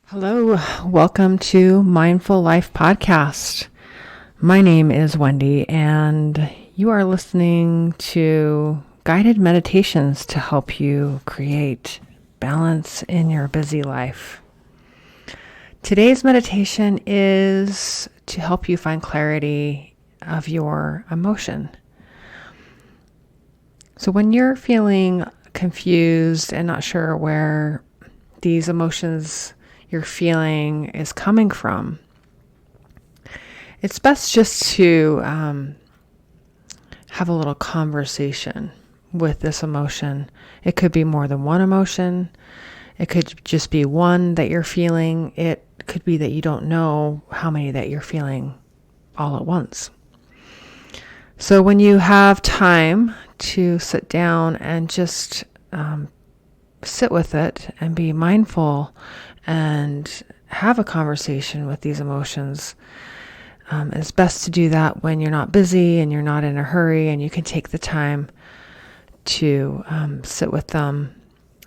Hello, welcome to Mindful Life Podcast. My name is Wendy, and you are listening to guided meditations to help you create balance in your busy life. Today's meditation is to help you find clarity of your emotion. So when you're feeling confused and not sure where these emotions you're feeling is coming from, it's best just to have a little conversation with this emotion. It could be more than one emotion. It could just be one that you're feeling. It could be that you don't know how many that you're feeling all at once. So when you have time to sit down and just sit with it and be mindful and have a conversation with these emotions, it's best to do that when you're not busy and you're not in a hurry, and you can take the time to sit with them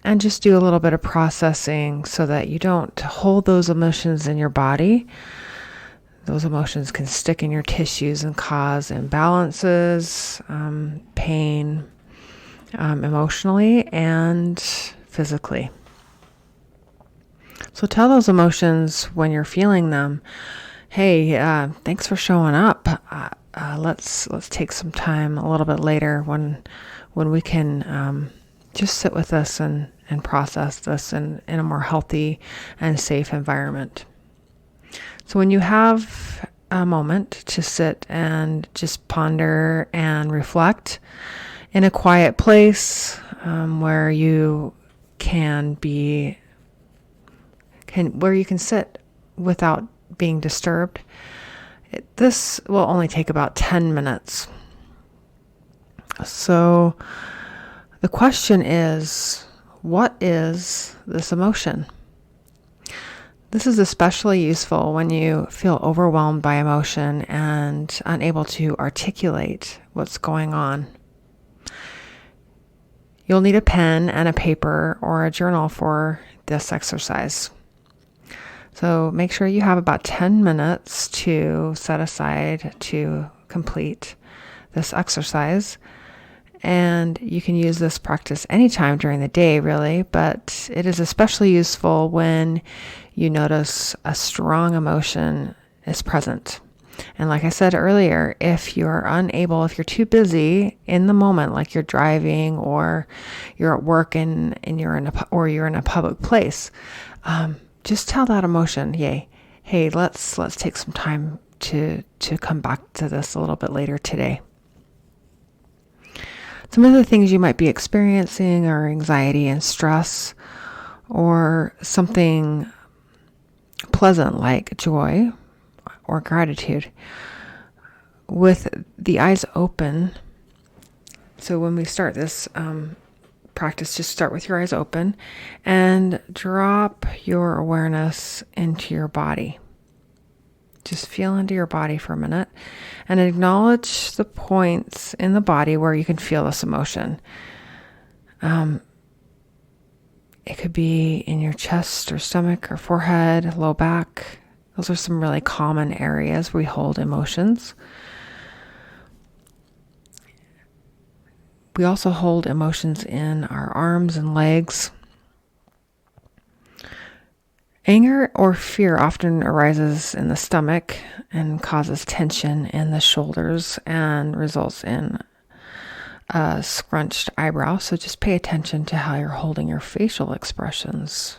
and just do a little bit of processing so that you don't hold those emotions in your body. Those emotions can stick in your tissues and cause imbalances, pain, emotionally and physically. So tell those emotions when you're feeling them, hey, thanks for showing up. Let's take some time a little bit later when we can just sit with this and process this in a more healthy and safe environment. So when you have a moment to sit and just ponder and reflect in a quiet place where you can sit without being disturbed, this will only take about 10 minutes. So the question is, what is this emotion? This is especially useful when you feel overwhelmed by emotion and unable to articulate what's going on. You'll need a pen and a paper or a journal for this exercise. So make sure you have about 10 minutes to set aside to complete this exercise. And you can use this practice anytime during the day, really, but it is especially useful when you notice a strong emotion is present. And like I said earlier, if you're too busy in the moment, like you're driving or you're at work and you're in a public place, just tell that emotion, hey, let's take some time to come back to this a little bit later today. Some of the things you might be experiencing are anxiety and stress, or something pleasant like joy or gratitude. With the eyes open, so when we start this practice, just start with your eyes open and drop your awareness into your body. Just feel into your body for a minute and acknowledge the points in the body where you can feel this emotion. It could be in your chest or stomach or forehead, low back. Those are some really common areas we hold emotions. We also hold emotions in our arms and legs. Anger or fear often arises in the stomach and causes tension in the shoulders and results in a scrunched eyebrow. So just pay attention to how you're holding your facial expressions.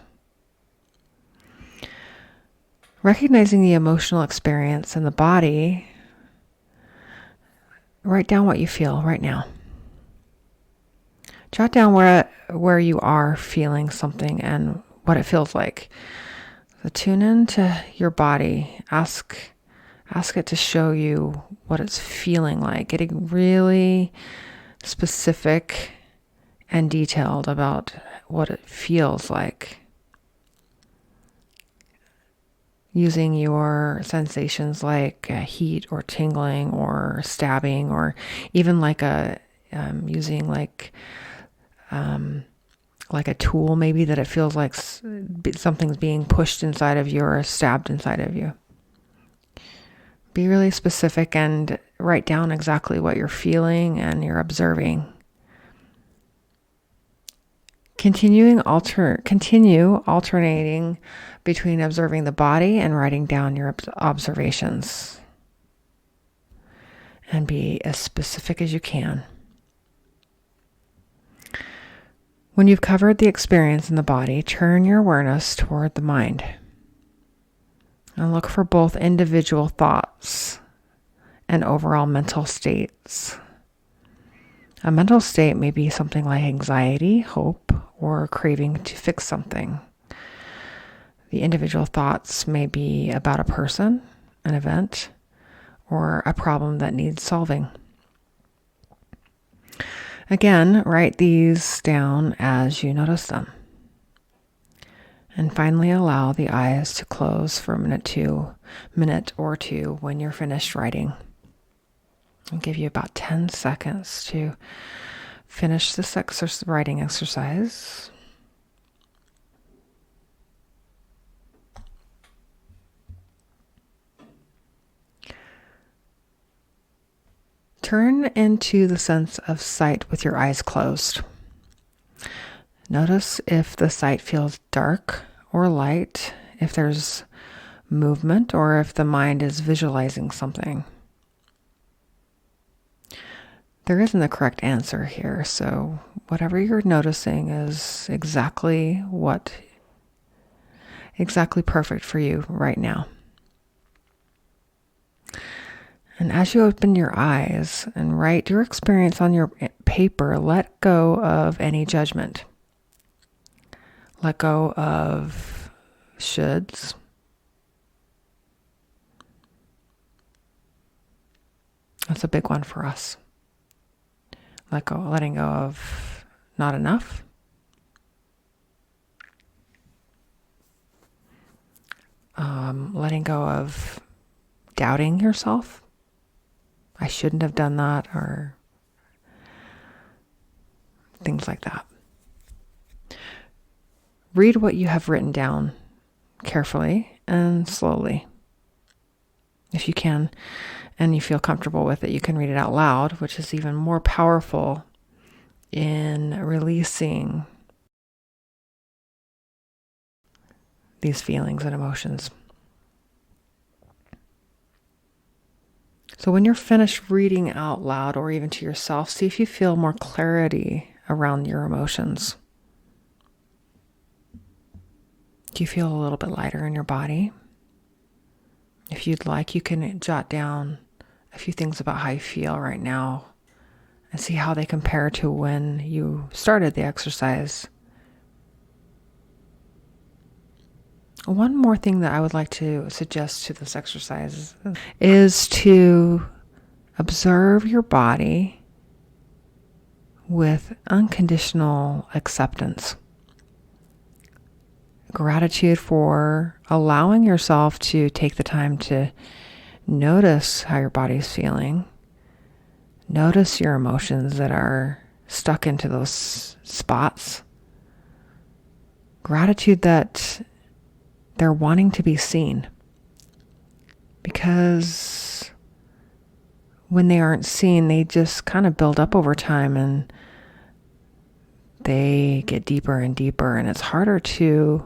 Recognizing the emotional experience in the body, write down what you feel right now. Jot down where you are feeling something and what it feels like. So tune into your body. Ask it to show you what it's feeling like. Getting really specific and detailed about what it feels like. Using your sensations like heat or tingling or stabbing, or even like using like a tool maybe, that it feels like something's being pushed inside of you or stabbed inside of you. Be really specific and write down exactly what you're feeling and you're observing. Continue alternating between observing the body and writing down your observations. And be as specific as you can. When you've covered the experience in the body, turn your awareness toward the mind. And look for both individual thoughts and overall mental states. A mental state may be something like anxiety, hope, or craving to fix something. The individual thoughts may be about a person, an event, or a problem that needs solving. Again, write these down as you notice them. And finally, allow the eyes to close for a minute or two when you're finished writing. I'll give you about 10 seconds to finish this writing exercise. Turn into the sense of sight with your eyes closed. Notice if the sight feels dark or light, if there's movement, or if the mind is visualizing something. There isn't a correct answer here, so whatever you're noticing is exactly perfect for you right now. And as you open your eyes and write your experience on your paper, let go of any judgment. Let go of shoulds. That's a big one for us. Letting go of not enough. Letting go of doubting yourself. I shouldn't have done that, or things like that. Read what you have written down carefully and slowly. If you can, and you feel comfortable with it, you can read it out loud, which is even more powerful in releasing these feelings and emotions. So when you're finished reading out loud, or even to yourself, see if you feel more clarity around your emotions. Do you feel a little bit lighter in your body? If you'd like, you can jot down a few things about how you feel right now and see how they compare to when you started the exercise. One more thing that I would like to suggest to this exercise is to observe your body with unconditional acceptance. Gratitude for allowing yourself to take the time to notice how your body's feeling. Notice your emotions that are stuck into those spots. Gratitude that they're wanting to be seen. Because when they aren't seen, they just kind of build up over time and they get deeper and deeper, and it's harder to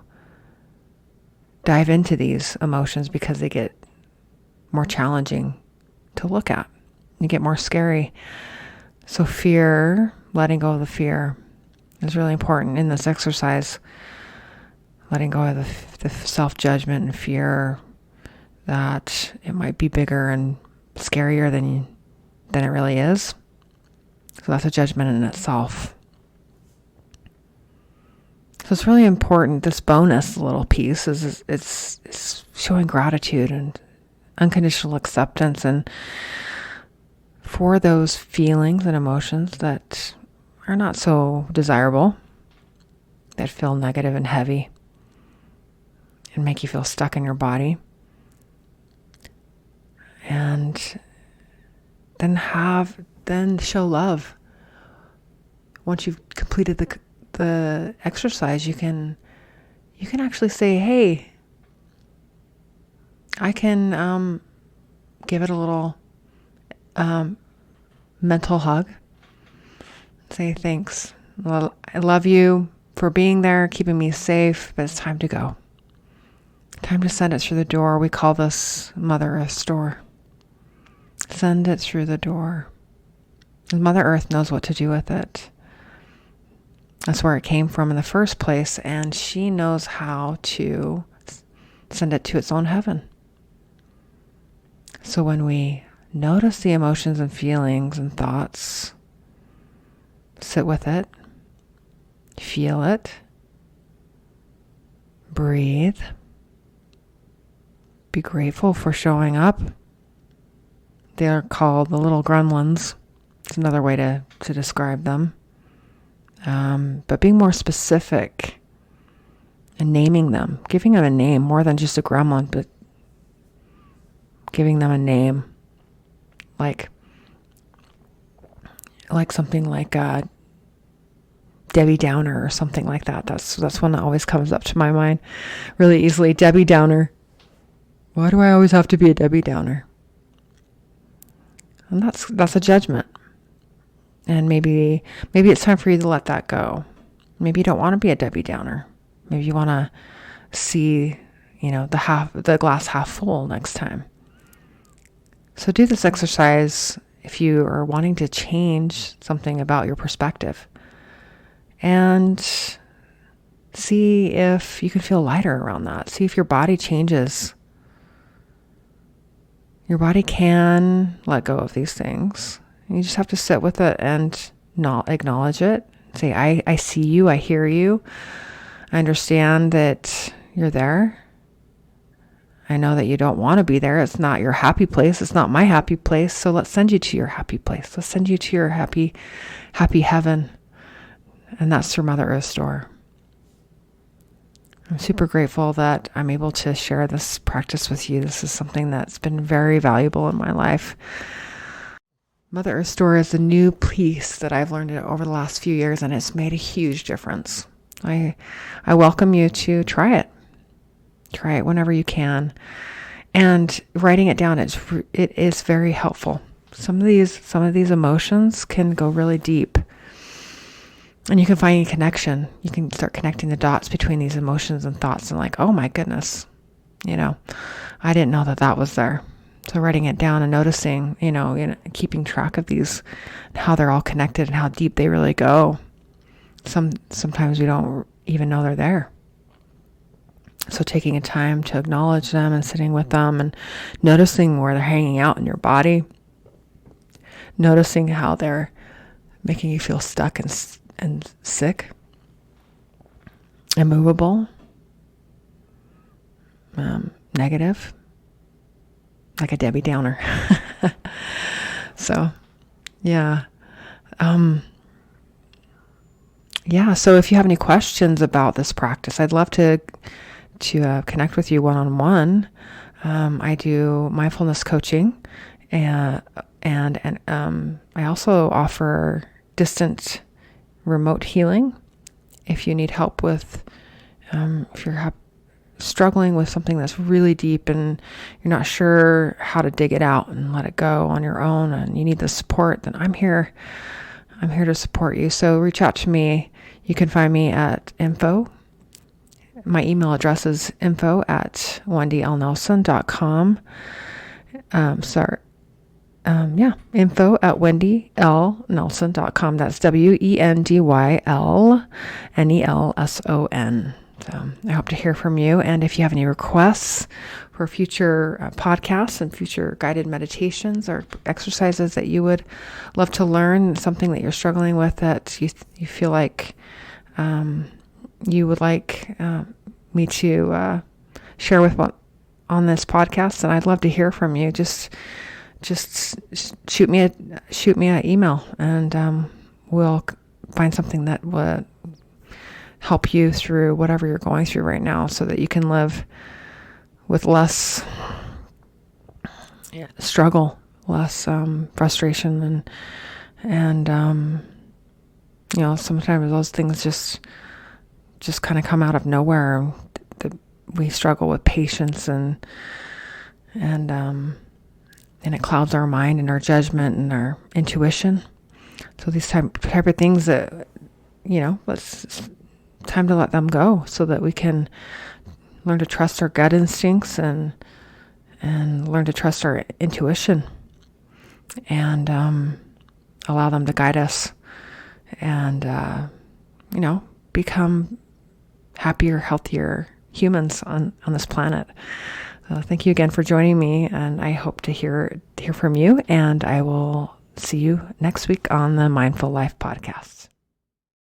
dive into these emotions because they get more challenging to look at. They get more scary. So fear, letting go of the fear is really important in this exercise. Letting go of the self-judgment and fear that it might be bigger and scarier than it really is. So that's a judgment in itself. So it's really important. This bonus little piece is it's showing gratitude and unconditional acceptance, and for those feelings and emotions that are not so desirable, that feel negative and heavy and make you feel stuck in your body. And then show love. Once you've completed the the exercise, you can actually say, hey, I can give it a little mental hug. Say thanks. I love you for being there, keeping me safe, but it's time to go. Time to send it through the door. We call this Mother Earth's door. Send it through the door. And Mother Earth knows what to do with it. That's where it came from in the first place, and she knows how to send it to its own heaven. So when we notice the emotions and feelings and thoughts, sit with it, feel it, breathe, be grateful for showing up. They're called the little gremlins. It's another way to describe them. But being more specific and naming them, giving them a name more than just a gremlin, but giving them a name, like something like Debbie Downer or something like that. That's one that always comes up to my mind really easily. Debbie Downer. Why do I always have to be a Debbie Downer? And that's a judgment. And maybe it's time for you to let that go. Maybe you don't want to be a Debbie Downer. Maybe you want to see, the glass half full next time. So do this exercise if you are wanting to change something about your perspective. And see if you can feel lighter around that. See if your body changes. Your body can let go of these things. You just have to sit with it and not acknowledge it. Say, I see you, I hear you. I understand that you're there. I know that you don't want to be there. It's not your happy place. It's not my happy place. So let's send you to your happy place. Let's send you to your happy heaven. And that's through Mother Earth's door. I'm super grateful that I'm able to share this practice with you. This is something that's been very valuable in my life. Mother Earth's door is a new piece that I've learned over the last few years, and it's made a huge difference. I welcome you to try it. Try it whenever you can. And writing it down, it is very helpful. Some of these emotions can go really deep. And you can find a connection. You can start connecting the dots between these emotions and thoughts and like, oh my goodness, I didn't know that was there. So writing it down and noticing, keeping track of these, how they're all connected and how deep they really go. Sometimes we don't even know they're there. So taking a time to acknowledge them and sitting with them and noticing where they're hanging out in your body. Noticing how they're making you feel stuck and sick, immovable, negative, like a Debbie Downer. So, yeah. So if you have any questions about this practice, I'd love to connect with you one-on-one. I do mindfulness coaching, and I also offer distant remote healing. If you need help with, if you're struggling with something that's really deep and you're not sure how to dig it out and let it go on your own, and you need the support, then I'm here to support you. So reach out to me. You can find me at info. My email address is info@wendylnelson.com. info@wendylnelson.com. That's WENDYLNELSON. So I hope to hear from you. And if you have any requests for future podcasts and future guided meditations or exercises that you would love to learn, something that you're struggling with that you feel like you would like me to share with on this podcast, then I'd love to hear from you. Just shoot me an email, and we'll find something that would help you through whatever you're going through right now, so that you can live with less struggle, less frustration, and Sometimes those things just kind of come out of nowhere. We struggle with patience and it clouds our mind and our judgment and our intuition. So these type of things that, it's time to let them go so that we can learn to trust our gut instincts and learn to trust our intuition and allow them to guide us and, become happier, healthier humans on this planet. Thank you again for joining me, and I hope to hear from you, and I will see you next week on the Mindful Life podcast.